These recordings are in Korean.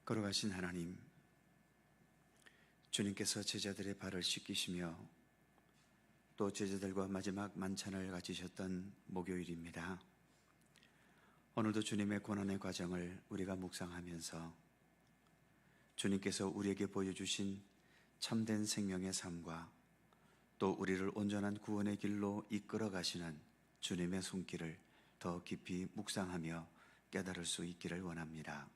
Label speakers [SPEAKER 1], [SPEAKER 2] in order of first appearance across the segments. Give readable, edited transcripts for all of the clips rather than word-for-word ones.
[SPEAKER 1] 걸어가신 하나님, 주님께서 제자들의 발을 씻기시며 또 제자들과 마지막 만찬을 가지셨던 목요일입니다. 오늘도 주님의 고난의 과정을 우리가 묵상하면서 주님께서 우리에게 보여주신 참된 생명의 삶과 또 우리를 온전한 구원의 길로 이끌어 가시는 주님의 손길을 더 깊이 묵상하며 깨달을 수 있기를 원합니다.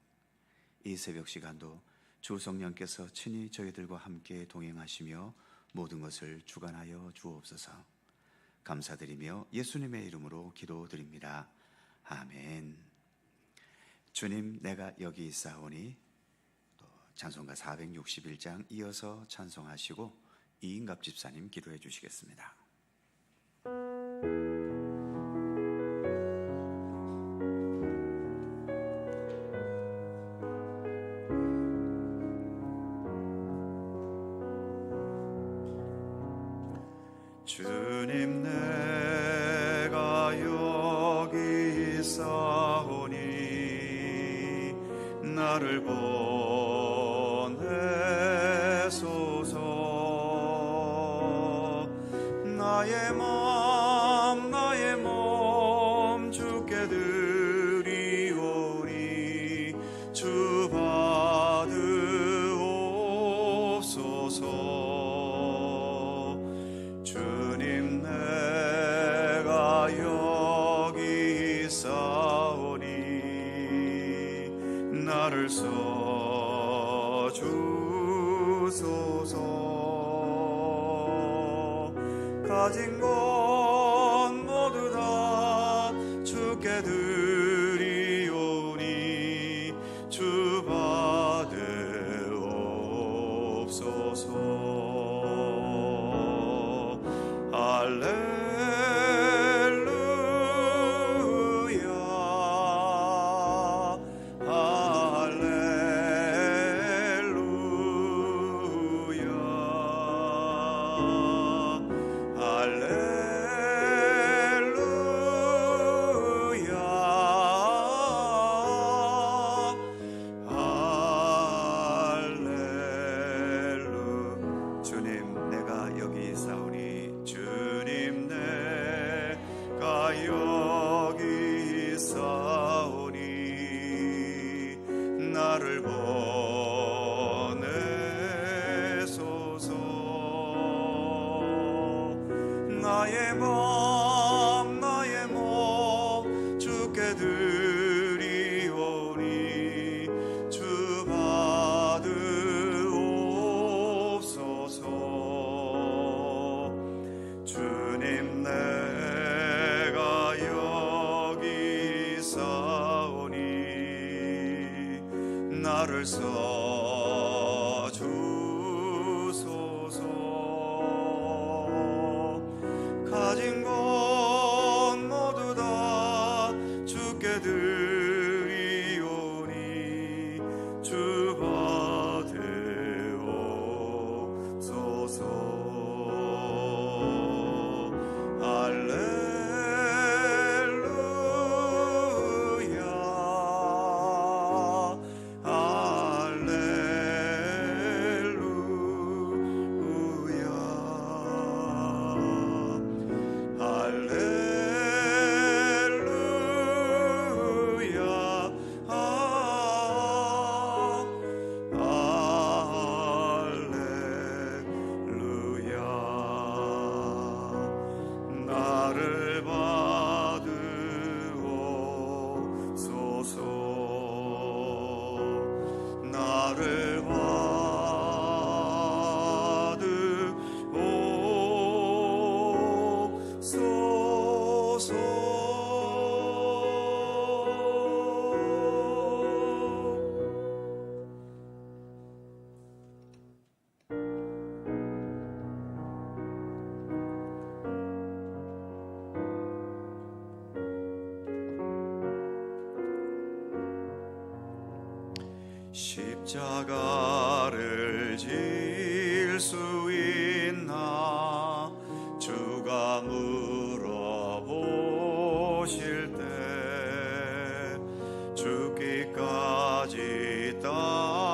[SPEAKER 1] 이 새벽 시간도 주 성령께서 친히 저희들과 함께 동행하시며 모든 것을 주관하여 주옵소서. 감사드리며 예수님의 이름으로 기도드립니다. 아멘. 주님, 내가 여기 있사오니. 또 찬송가 461장 이어서 찬송하시고 이인갑 집사님 기도해 주시겠습니다.
[SPEAKER 2] 주님, 내가 여기 있사오니 나를 보내소서. 나의 몸 주께 드리오니 주 받으옵소서. 주님, 내가 여기 있사오니 나를 써주소서. 가진 것 모두 다 주께 드리오니 주 받으옵소서. 할렐루야, 할렐루야, 할렐루야. 주님, 내가 여기 있사오니 주님, 내가 여기 있사오니 나를 보내소서. 나의 몸 주께 드리오니 주 받으옵소서. 주님, 내가 여기 있사오니 나를 써주소서. 가진 것 모두 다 주께 드리오니 주 받으옵소서. 할렐루야, 십자가를 질 수 있나 주가 물어보실 때 죽기까지 따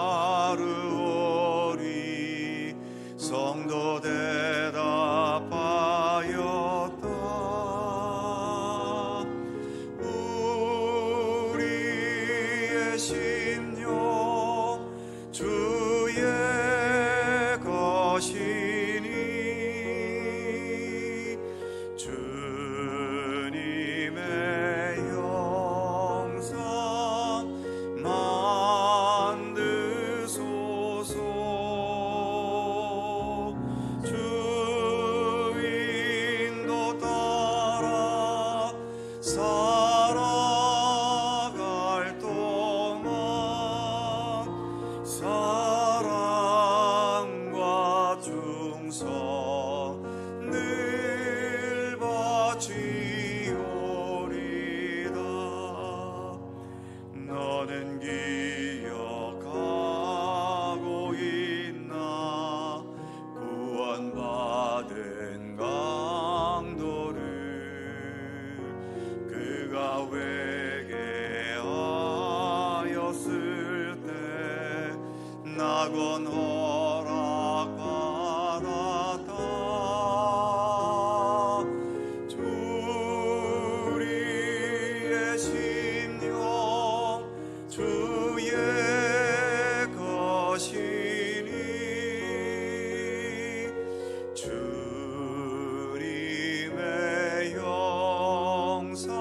[SPEAKER 2] 바치오리다. 너는 기억하고 있나 구원받은 강도를 그가 회개하였을 때 낙원 허락받았다. 우리의 심령 주의 것이니 주님의 영상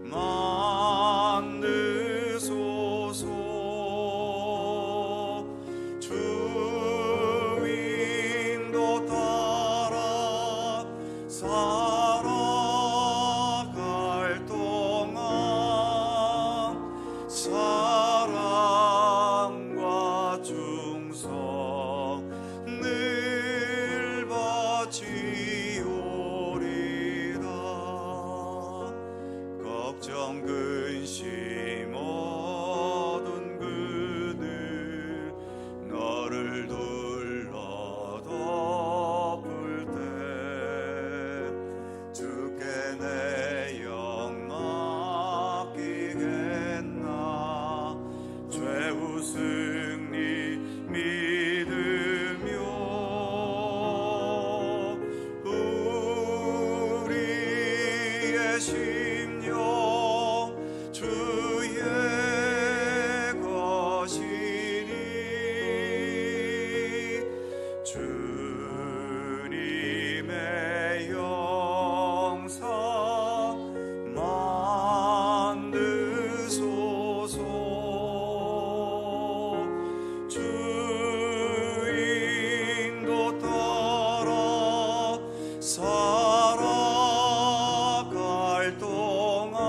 [SPEAKER 2] 만드소서. 주인도 따라 살아갈 동안 사랑과 충성 늘 바치오리다. 걱정 근심 어둔 그늘 너를 둘러 덮을 때 주께 내 영 맡기겠나. 최후 승리 믿으며 우리의 심령 주의 것이니 주님의 영상 만드소서. 주인도 따라 살아갈 동안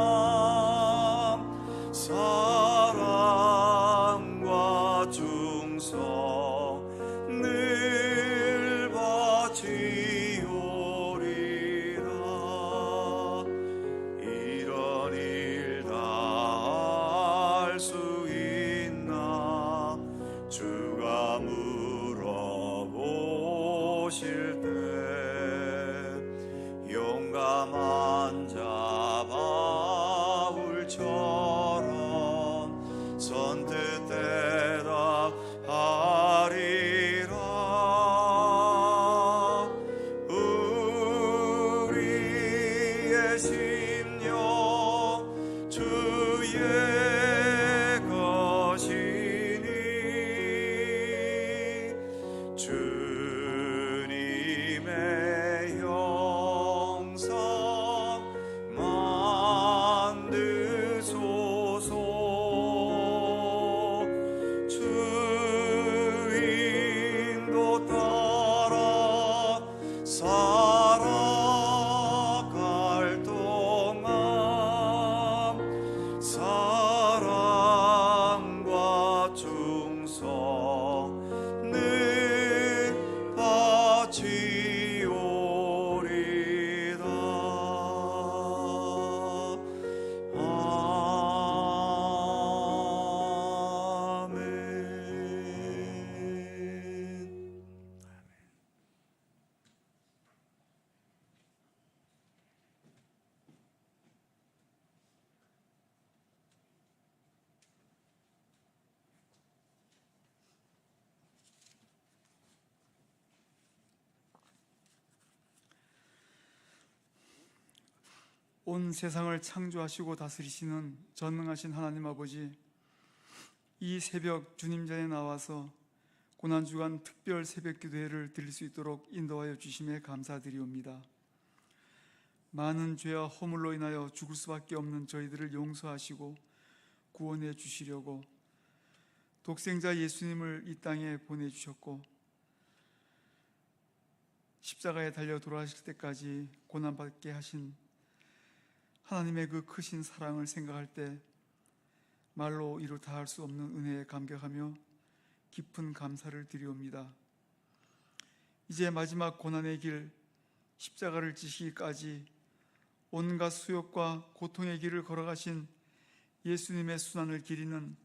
[SPEAKER 2] 사랑과 충성 늘 바치오리라. 이런 일 다 할 수 있나 주가 물어보실 때 용감한 자 바울처럼 선뜻 대답하리라. 우리의 심령 주의 것이니 주님의 영상 만드소서. 주인도 따라 살아갈 동안 사랑과 충성 늘 바치오리다. 아멘.
[SPEAKER 3] 온 세상을 창조하시고 다스리시는 전능하신 하나님 아버지, 이 새벽 주님 전에 나와서 고난주간 특별 새벽 기도회를 드릴 수 있도록 인도하여 주심에 감사드리옵니다. 많은 죄와 허물로 인하여 죽을 수밖에 없는 저희들을 용서하시고 구원해 주시려고 독생자 예수님을 이 땅에 보내주셨고 십자가에 달려 돌아가실 때까지 고난받게 하신 하나님의 그 크신 사랑을 생각할 때 말로 이루 다할 수 없는 은혜에 감격하며 깊은 감사를 드리옵니다. 이제 마지막 고난의 길 십자가를 지시기까지 온갖 수욕과 고통의 길을 걸어가신 예수님의 순환을 기리는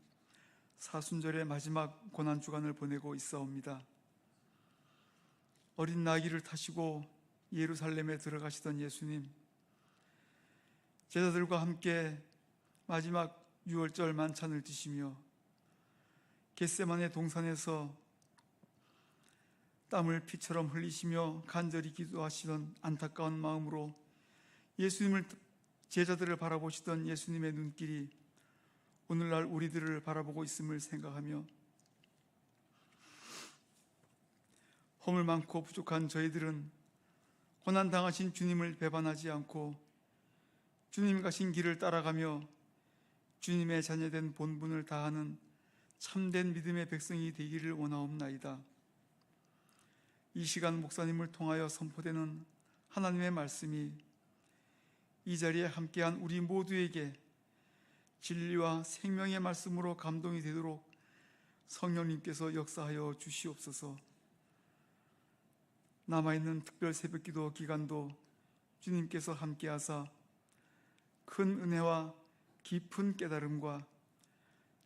[SPEAKER 3] 사순절의 마지막 고난주간을 보내고 있사옵니다. 어린 나귀를 타시고 예루살렘에 들어가시던 예수님, 제자들과 함께 마지막 유월절 만찬을 드시며 겟세마네 동산에서 땀을 피처럼 흘리시며 간절히 기도하시던 안타까운 마음으로 예수님을, 제자들을 바라보시던 예수님의 눈길이 오늘날 우리들을 바라보고 있음을 생각하며 허물 많고 부족한 저희들은 고난당하신 주님을 배반하지 않고 주님 가신 길을 따라가며 주님의 자녀된 본분을 다하는 참된 믿음의 백성이 되기를 원하옵나이다. 이 시간 목사님을 통하여 선포되는 하나님의 말씀이 이 자리에 함께한 우리 모두에게 진리와 생명의 말씀으로 감동이 되도록 성령님께서 역사하여 주시옵소서. 남아있는 특별 새벽기도 기간도 주님께서 함께하사 큰 은혜와 깊은 깨달음과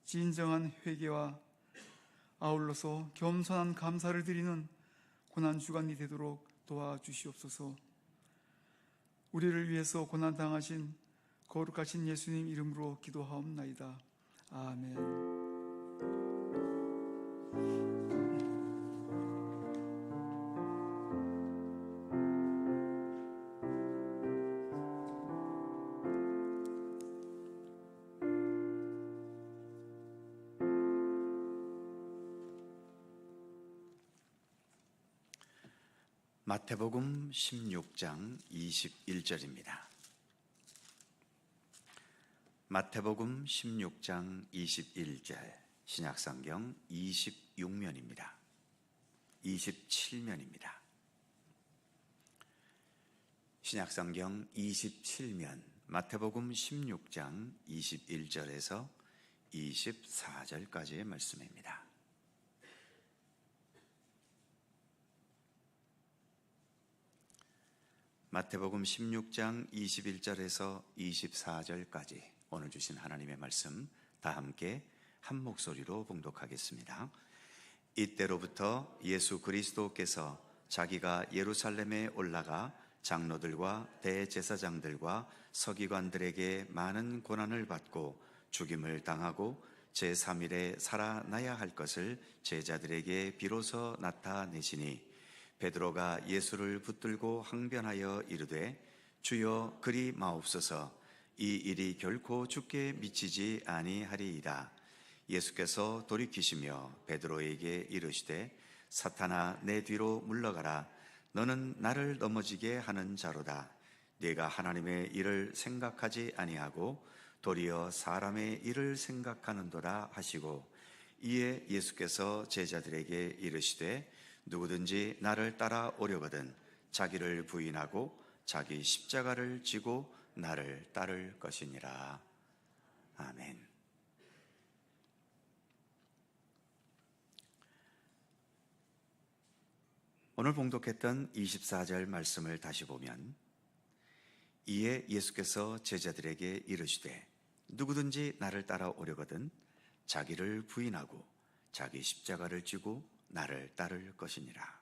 [SPEAKER 3] 진정한 회개와 아울러서 겸손한 감사를 드리는 고난주간이 되도록 도와주시옵소서. 우리를 위해서 고난당하신 거룩하신 예수님 이름으로 기도하옵나이다. 아멘.
[SPEAKER 1] 마태복음 16장 21절입니다. 마태복음 16장 21절, 신약성경 26면입니다. 27면입니다. 신약성경 27면, 마태복음 16장 21절에서 24절까지의 말씀입니다. 마태복음 16장 21절에서 24절까지 오늘 주신 하나님의 말씀 다 함께 한 목소리로 봉독하겠습니다. 이때로부터 예수 그리스도께서 자기가 예루살렘에 올라가 장로들과 대제사장들과 서기관들에게 많은 고난을 받고 죽임을 당하고 제3일에 살아나야 할 것을 제자들에게 비로소 나타내시니 베드로가 예수를 붙들고 항변하여 이르되 주여 그리 마옵소서, 이 일이 결코 주께 미치지 아니하리이다. 예수께서 돌이키시며 베드로에게 이르시되 사탄아 내 뒤로 물러가라. 너는 나를 넘어지게 하는 자로다. 네가 하나님의 일을 생각하지 아니하고 도리어 사람의 일을 생각하는도다 하시고, 이에 예수께서 제자들에게 이르시되 누구든지 나를 따라오려거든 자기를 부인하고 자기 십자가를 지고 나를 따를 것이니라. 아멘. 오늘 봉독했던 24절 말씀을 다시 보면, 이에 예수께서 제자들에게 이르시되 누구든지 나를 따라오려거든 자기를 부인하고 자기 십자가를 지고 나를 따를 것이니라.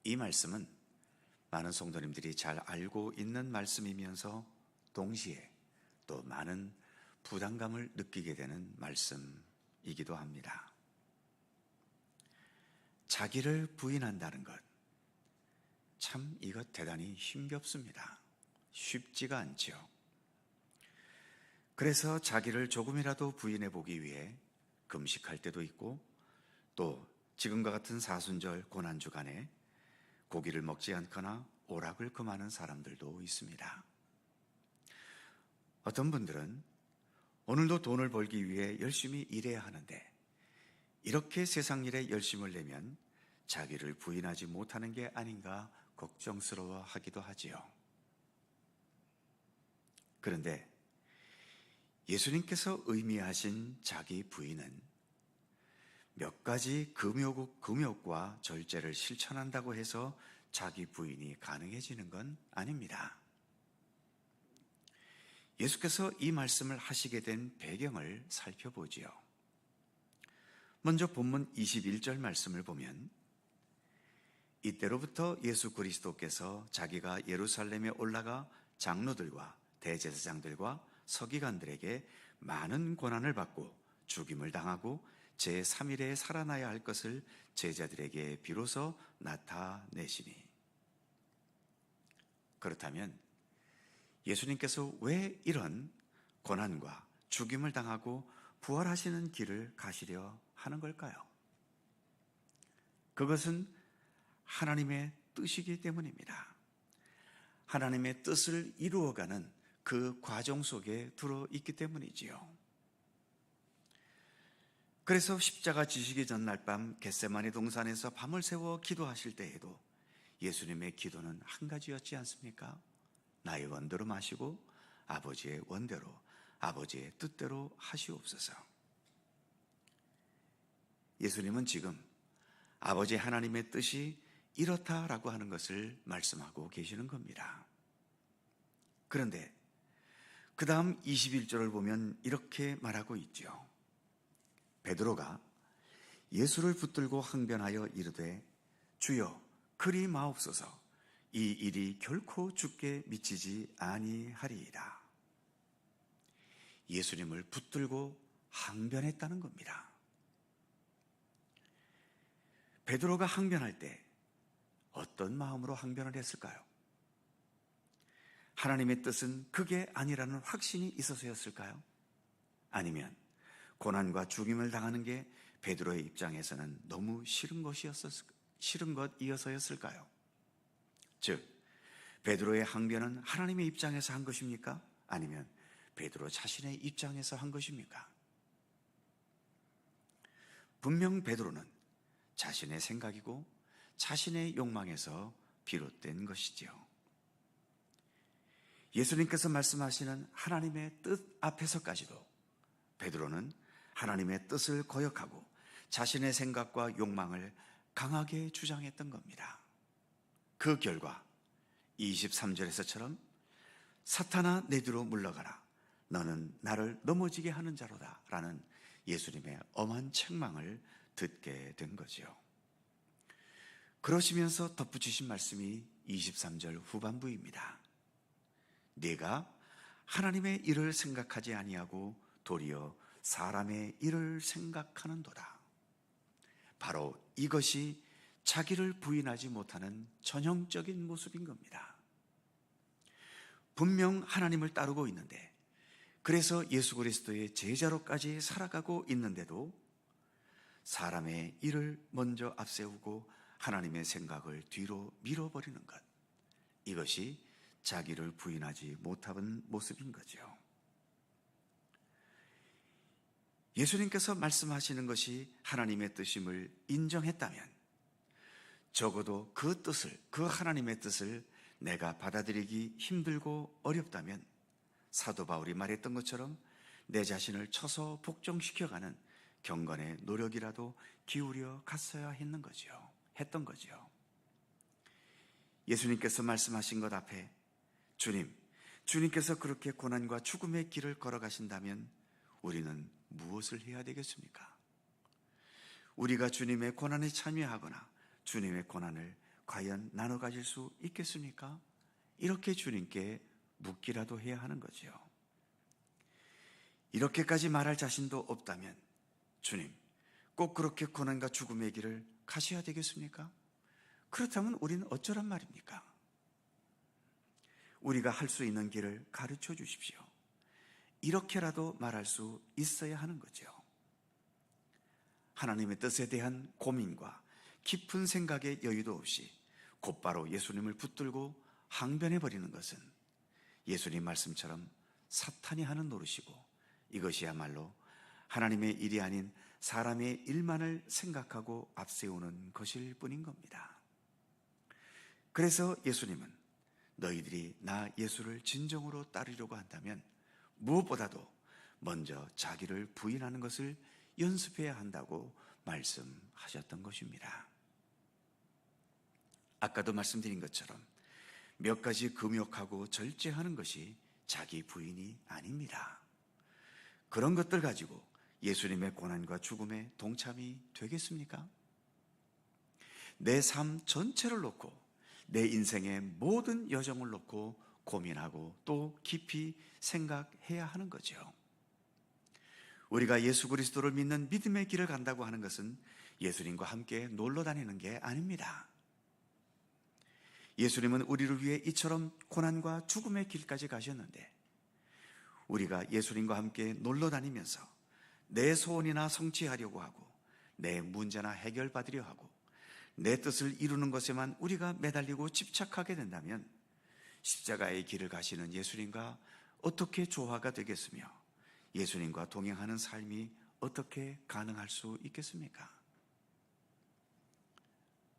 [SPEAKER 1] 이 말씀은 많은 성도님들이 잘 알고 있는 말씀이면서 동시에 또 많은 부담감을 느끼게 되는 말씀이기도 합니다. 자기를 부인한다는 것, 참 이것 대단히 힘겹습니다. 쉽지가 않죠. 그래서 자기를 조금이라도 부인해 보기 위해 금식할 때도 있고, 또 지금과 같은 사순절 고난주간에 고기를 먹지 않거나 오락을 금하는 사람들도 있습니다. 어떤 분들은 오늘도 돈을 벌기 위해 열심히 일해야 하는데 이렇게 세상 일에 열심을 내면 자기를 부인하지 못하는 게 아닌가 걱정스러워 하기도 하지요. 그런데 예수님께서 의미하신 자기 부인은 몇 가지 금욕과 절제를 실천한다고 해서 자기 부인이 가능해지는 건 아닙니다. 예수께서 이 말씀을 하시게 된 배경을 살펴보지요. 먼저 본문 21절 말씀을 보면 이때로부터 예수 그리스도께서 자기가 예루살렘에 올라가 장로들과 대제사장들과 서기관들에게 많은 고난을 받고 죽임을 당하고 제3일에 살아나야 할 것을 제자들에게 비로소 나타내시니. 그렇다면 예수님께서 왜 이런 고난과 죽임을 당하고 부활하시는 길을 가시려 하는 걸까요? 그것은 하나님의 뜻이기 때문입니다. 하나님의 뜻을 이루어가는 그 과정 속에 들어있기 때문이지요. 그래서 십자가 지시기 전날 밤 겟세마네 동산에서 밤을 새워 기도하실 때에도 예수님의 기도는 한 가지였지 않습니까? 나의 원대로 마시고 아버지의 원대로, 아버지의 뜻대로 하시옵소서. 예수님은 지금 아버지 하나님의 뜻이 이렇다라고 하는 것을 말씀하고 계시는 겁니다. 그런데 그 다음 21절을 보면 이렇게 말하고 있죠. 베드로가 예수를 붙들고 항변하여 이르되 주여 그리 마옵소서, 이 일이 결코 주께 미치지 아니하리이다. 예수님을 붙들고 항변했다는 겁니다. 베드로가 항변할 때 어떤 마음으로 항변을 했을까요? 하나님의 뜻은 그게 아니라는 확신이 있어서였을까요? 아니면 고난과 죽임을 당하는 게 베드로의 입장에서는 너무 싫은 것이어서였을까요? 즉, 베드로의 항변은 하나님의 입장에서 한 것입니까? 아니면 베드로 자신의 입장에서 한 것입니까? 분명 베드로는 자신의 생각이고 자신의 욕망에서 비롯된 것이지요. 예수님께서 말씀하시는 하나님의 뜻 앞에서까지도 베드로는 하나님의 뜻을 거역하고 자신의 생각과 욕망을 강하게 주장했던 겁니다. 그 결과 23절에서처럼 사탄아 내 뒤로 물러가라, 너는 나를 넘어지게 하는 자로다 라는 예수님의 엄한 책망을 듣게 된 거죠. 그러시면서 덧붙이신 말씀이 23절 후반부입니다. 네가 하나님의 일을 생각하지 아니하고 도리어 사람의 일을 생각하는도다. 바로 이것이 자기를 부인하지 못하는 전형적인 모습인 겁니다. 분명 하나님을 따르고 있는데, 그래서 예수 그리스도의 제자로까지 살아가고 있는데도 사람의 일을 먼저 앞세우고 하나님의 생각을 뒤로 밀어버리는 것, 이것이 자기를 부인하지 못하는 모습인 거죠. 예수님께서 말씀하시는 것이 하나님의 뜻임을 인정했다면 적어도 그 뜻을, 그 하나님의 뜻을 내가 받아들이기 힘들고 어렵다면 사도 바울이 말했던 것처럼 내 자신을 쳐서 복종시켜가는 경건의 노력이라도 기울여 갔어야 했던 거죠. 예수님께서 말씀하신 것 앞에 주님께서 그렇게 고난과 죽음의 길을 걸어가신다면 우리는 무엇을 해야 되겠습니까? 우리가 주님의 고난에 참여하거나 주님의 고난을 과연 나눠 가질 수 있겠습니까? 이렇게 주님께 묻기라도 해야 하는 거죠. 이렇게까지 말할 자신도 없다면 주님, 꼭 그렇게 고난과 죽음의 길을 가셔야 되겠습니까? 그렇다면 우리는 어쩌란 말입니까? 우리가 할 수 있는 길을 가르쳐 주십시오. 이렇게라도 말할 수 있어야 하는 거죠. 하나님의 뜻에 대한 고민과 깊은 생각의 여유도 없이 곧바로 예수님을 붙들고 항변해버리는 것은 예수님 말씀처럼 사탄이 하는 노릇이고, 이것이야말로 하나님의 일이 아닌 사람의 일만을 생각하고 앞세우는 것일 뿐인 겁니다. 그래서 예수님은 너희들이 나 예수를 진정으로 따르려고 한다면 무엇보다도 먼저 자기를 부인하는 것을 연습해야 한다고 말씀하셨던 것입니다. 아까도 말씀드린 것처럼 몇 가지 금욕하고 절제하는 것이 자기 부인이 아닙니다. 그런 것들 가지고 예수님의 고난과 죽음에 동참이 되겠습니까? 내 삶 전체를 놓고 내 인생의 모든 여정을 놓고 고민하고 또 깊이 생각해야 하는 거죠. 우리가 예수 그리스도를 믿는 믿음의 길을 간다고 하는 것은 예수님과 함께 놀러 다니는 게 아닙니다. 예수님은 우리를 위해 이처럼 고난과 죽음의 길까지 가셨는데 우리가 예수님과 함께 놀러 다니면서 내 소원이나 성취하려고 하고 내 문제나 해결받으려 하고 내 뜻을 이루는 것에만 우리가 매달리고 집착하게 된다면 십자가의 길을 가시는 예수님과 어떻게 조화가 되겠으며 예수님과 동행하는 삶이 어떻게 가능할 수 있겠습니까?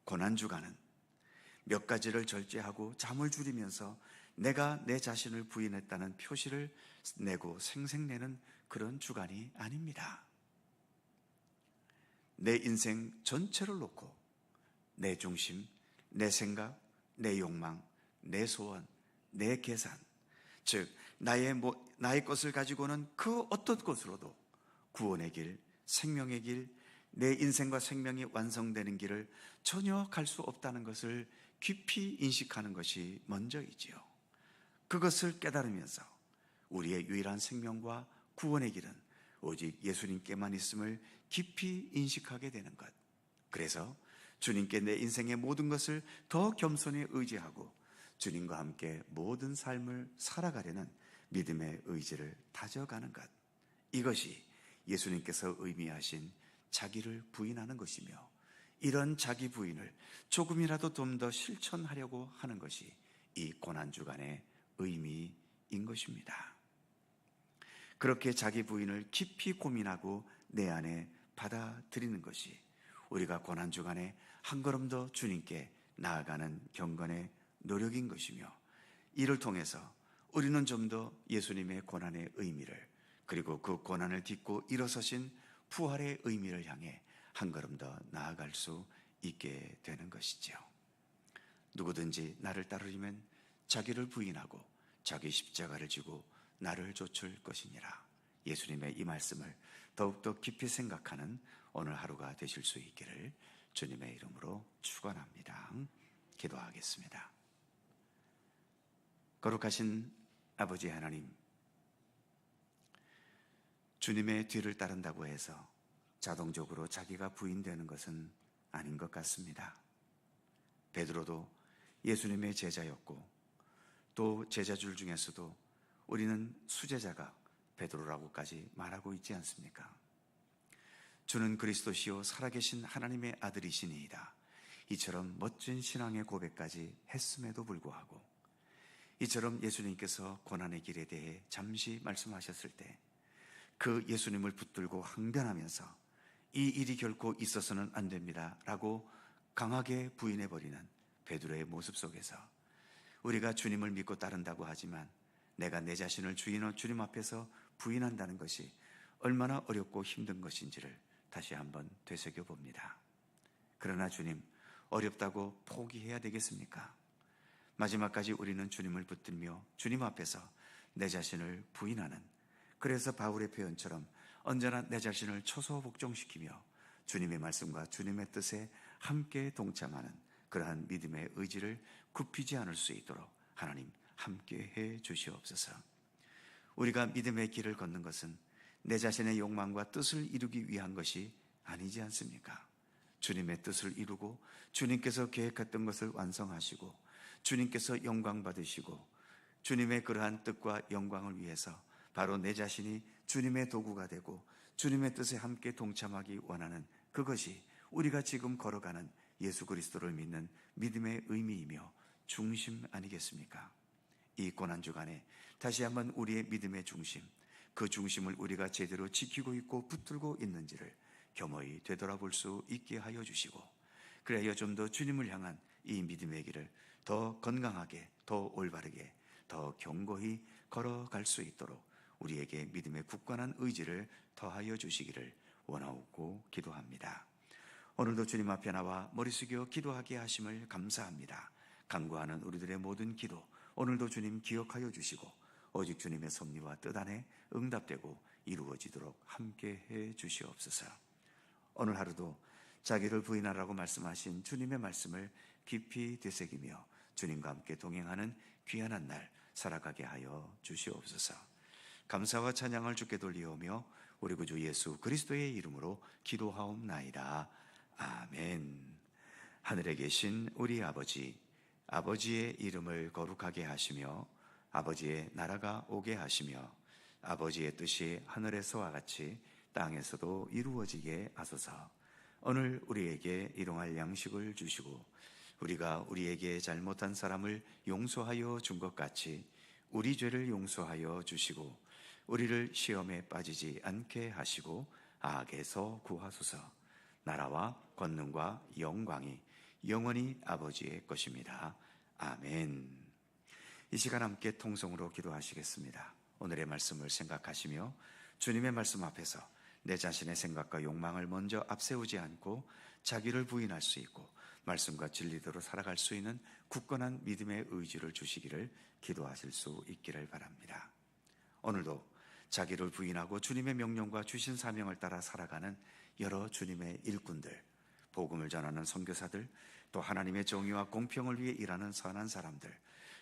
[SPEAKER 1] 고난주간은 몇 가지를 절제하고 잠을 줄이면서 내가 내 자신을 부인했다는 표시를 내고 생색내는 그런 주간이 아닙니다. 내 인생 전체를 놓고 내 중심, 내 생각, 내 욕망, 내 소원, 내 계산, 즉 나의 것을 가지고는 그 어떤 것으로도 구원의 길, 생명의 길, 내 인생과 생명이 완성되는 길을 전혀 갈 수 없다는 것을 깊이 인식하는 것이 먼저이지요. 그것을 깨달으면서 우리의 유일한 생명과 구원의 길은 오직 예수님께만 있음을 깊이 인식하게 되는 것. 그래서 주님께 내 인생의 모든 것을 더 겸손히 의지하고 주님과 함께 모든 삶을 살아가려는 믿음의 의지를 다져가는 것. 이것이 예수님께서 의미하신 자기를 부인하는 것이며 이런 자기 부인을 조금이라도 좀 더 실천하려고 하는 것이 이 고난주간의 의미인 것입니다. 그렇게 자기 부인을 깊이 고민하고 내 안에 받아들이는 것이 우리가 고난주간에 한 걸음 더 주님께 나아가는 경건의 노력인 것이며 이를 통해서 우리는 좀 더 예수님의 고난의 의미를 그리고 그 고난을 딛고 일어서신 부활의 의미를 향해 한 걸음 더 나아갈 수 있게 되는 것이죠. 누구든지 나를 따르려면 자기를 부인하고 자기 십자가를 지고 나를 좇을 것이니라. 예수님의 이 말씀을 더욱더 깊이 생각하는 오늘 하루가 되실 수 있기를 주님의 이름으로 축원합니다. 기도하겠습니다. 거룩하신 아버지 하나님, 주님의 뒤를 따른다고 해서 자동적으로 자기가 부인되는 것은 아닌 것 같습니다. 베드로도 예수님의 제자였고 또 제자줄 중에서도 우리는 수제자가 베드로라고까지 말하고 있지 않습니까? 주는 그리스도시요 살아계신 하나님의 아들이시니이다. 이처럼 멋진 신앙의 고백까지 했음에도 불구하고 이처럼 예수님께서 고난의 길에 대해 잠시 말씀하셨을 때 그 예수님을 붙들고 항변하면서 이 일이 결코 있어서는 안 됩니다 라고 강하게 부인해버리는 베드로의 모습 속에서 우리가 주님을 믿고 따른다고 하지만 내가 내 자신을 주님 앞에서 부인한다는 것이 얼마나 어렵고 힘든 것인지를 다시 한번 되새겨봅니다. 그러나 주님, 어렵다고 포기해야 되겠습니까? 마지막까지 우리는 주님을 붙들며 주님 앞에서 내 자신을 부인하는, 그래서 바울의 표현처럼 언제나 내 자신을 초소복종시키며 주님의 말씀과 주님의 뜻에 함께 동참하는 그러한 믿음의 의지를 굽히지 않을 수 있도록 하나님 함께해 주시옵소서. 우리가 믿음의 길을 걷는 것은 내 자신의 욕망과 뜻을 이루기 위한 것이 아니지 않습니까? 주님의 뜻을 이루고 주님께서 계획했던 것을 완성하시고 주님께서 영광 받으시고 주님의 그러한 뜻과 영광을 위해서 바로 내 자신이 주님의 도구가 되고 주님의 뜻에 함께 동참하기 원하는 그것이 우리가 지금 걸어가는 예수 그리스도를 믿는 믿음의 의미이며 중심 아니겠습니까? 이 고난주간에 다시 한번 우리의 믿음의 중심, 그 중심을 우리가 제대로 지키고 있고 붙들고 있는지를 겸허히 되돌아볼 수 있게 하여 주시고 그래야 좀 더 주님을 향한 이 믿음의 길을 더 건강하게, 더 올바르게, 더 견고히 걸어갈 수 있도록 우리에게 믿음의 굳건한 의지를 더하여 주시기를 원하옵고 기도합니다. 오늘도 주님 앞에 나와 머리 숙여 기도하게 하심을 감사합니다. 간구하는 우리들의 모든 기도 오늘도 주님 기억하여 주시고 오직 주님의 섭리와 뜻 안에 응답되고 이루어지도록 함께해 주시옵소서. 오늘 하루도 자기를 부인하라고 말씀하신 주님의 말씀을 깊이 되새기며 주님과 함께 동행하는 귀한 날 살아가게 하여 주시옵소서. 감사와 찬양을 주께 돌리오며 우리 구주 예수 그리스도의 이름으로 기도하옵나이다. 아멘. 하늘에 계신 우리 아버지, 아버지의 이름을 거룩하게 하시며 아버지의 나라가 오게 하시며 아버지의 뜻이 하늘에서와 같이 땅에서도 이루어지게 하소서. 오늘 우리에게 일용할 양식을 주시고 우리가 우리에게 잘못한 사람을 용서하여 준 것 같이 우리 죄를 용서하여 주시고 우리를 시험에 빠지지 않게 하시고 악에서 구하소서. 나라와 권능과 영광이 영원히 아버지의 것입니다. 아멘. 이 시간 함께 통성으로 기도하시겠습니다. 오늘의 말씀을 생각하시며 주님의 말씀 앞에서 내 자신의 생각과 욕망을 먼저 앞세우지 않고 자기를 부인할 수 있고 말씀과 진리대로 살아갈 수 있는 굳건한 믿음의 의지를 주시기를 기도하실 수 있기를 바랍니다. 오늘도 자기를 부인하고 주님의 명령과 주신 사명을 따라 살아가는 여러 주님의 일꾼들, 복음을 전하는 선교사들, 또 하나님의 정의와 공평을 위해 일하는 선한 사람들,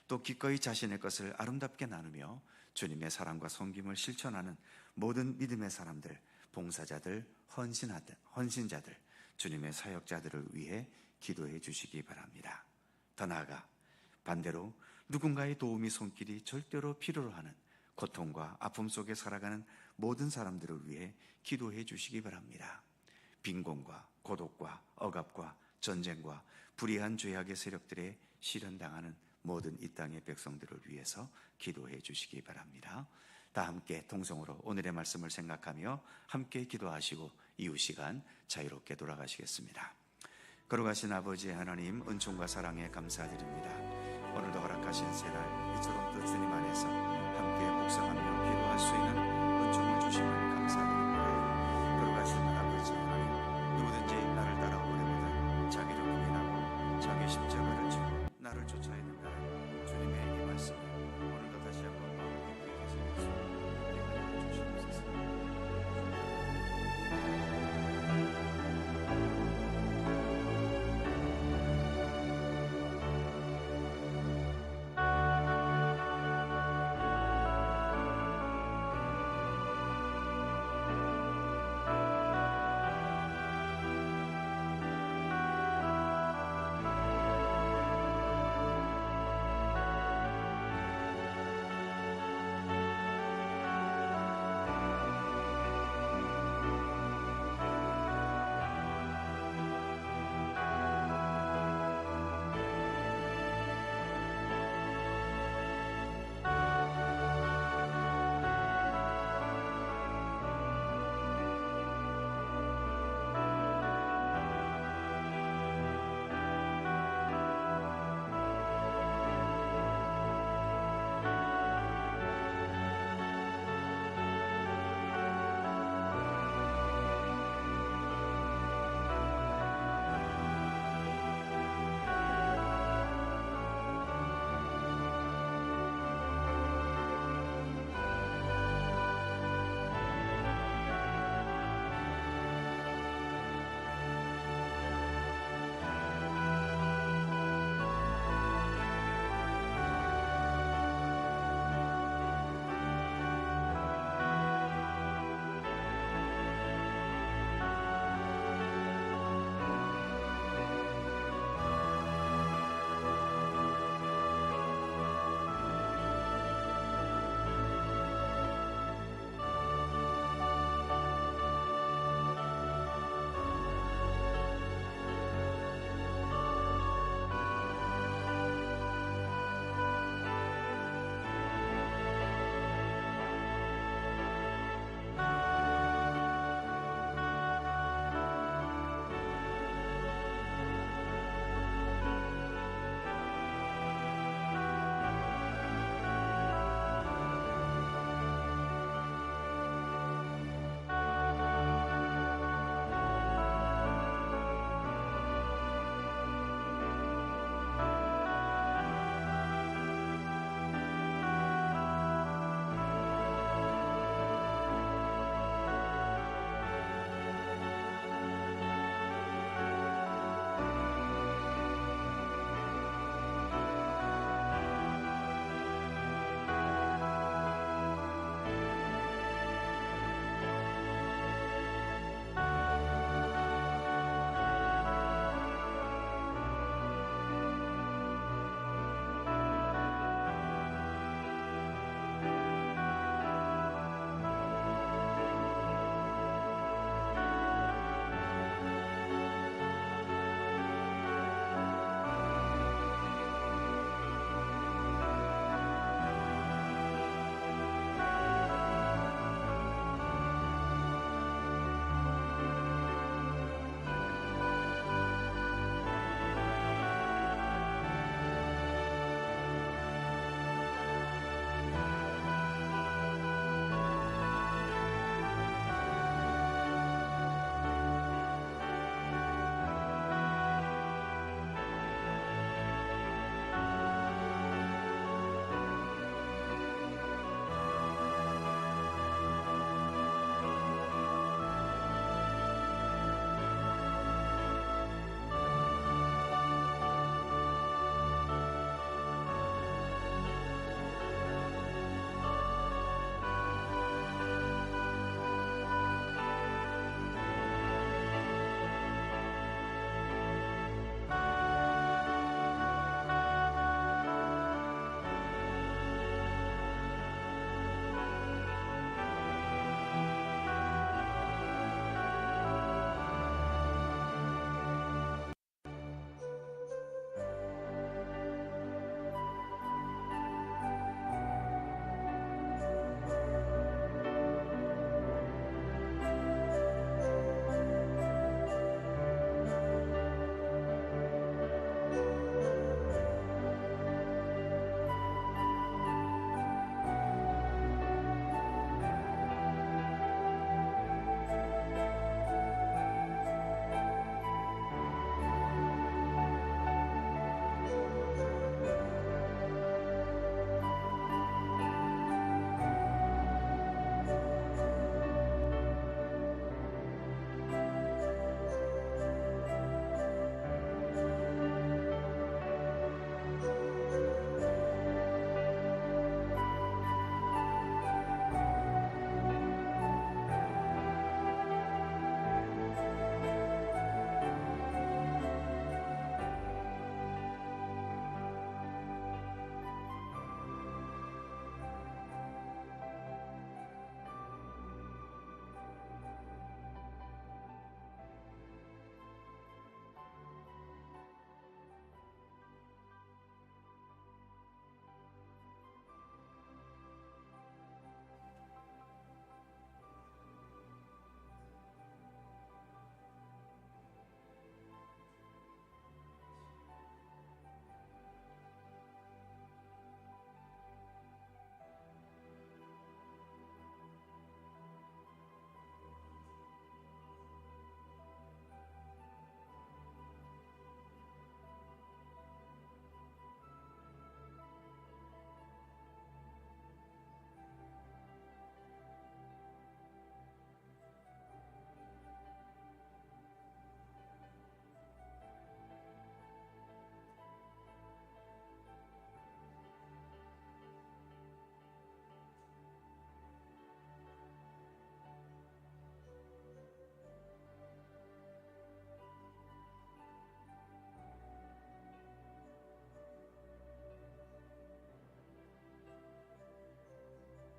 [SPEAKER 1] 또 기꺼이 자신의 것을 아름답게 나누며 주님의 사랑과 섬김을 실천하는 모든 믿음의 사람들, 봉사자들, 헌신자들, 주님의 사역자들을 위해 기도해 주시기 바랍니다. 더 나아가 반대로 누군가의 도움이 손길이 절대로 필요로 하는 고통과 아픔 속에 살아가는 모든 사람들을 위해 기도해 주시기 바랍니다. 빈곤과 고독과 억압과 전쟁과 불의한 죄악의 세력들에 실현당하는 모든 이 땅의 백성들을 위해서 기도해 주시기 바랍니다. 다 함께 통성으로 오늘의 말씀을 생각하며 함께 기도하시고 이후 시간 자유롭게 돌아가시겠습니다. 거룩하신 아버지 하나님, 은총과 사랑에 감사드립니다. 오늘도 허락하신 새날 이처럼 또 주님 안에서 함께 묵상하며 기도할 수 있는 은총을 주심을 감사드립니다. 거룩하신 아버지 하나님, 누구든지 나를 따라오려거든 자기를 부인하고 자기 십자가를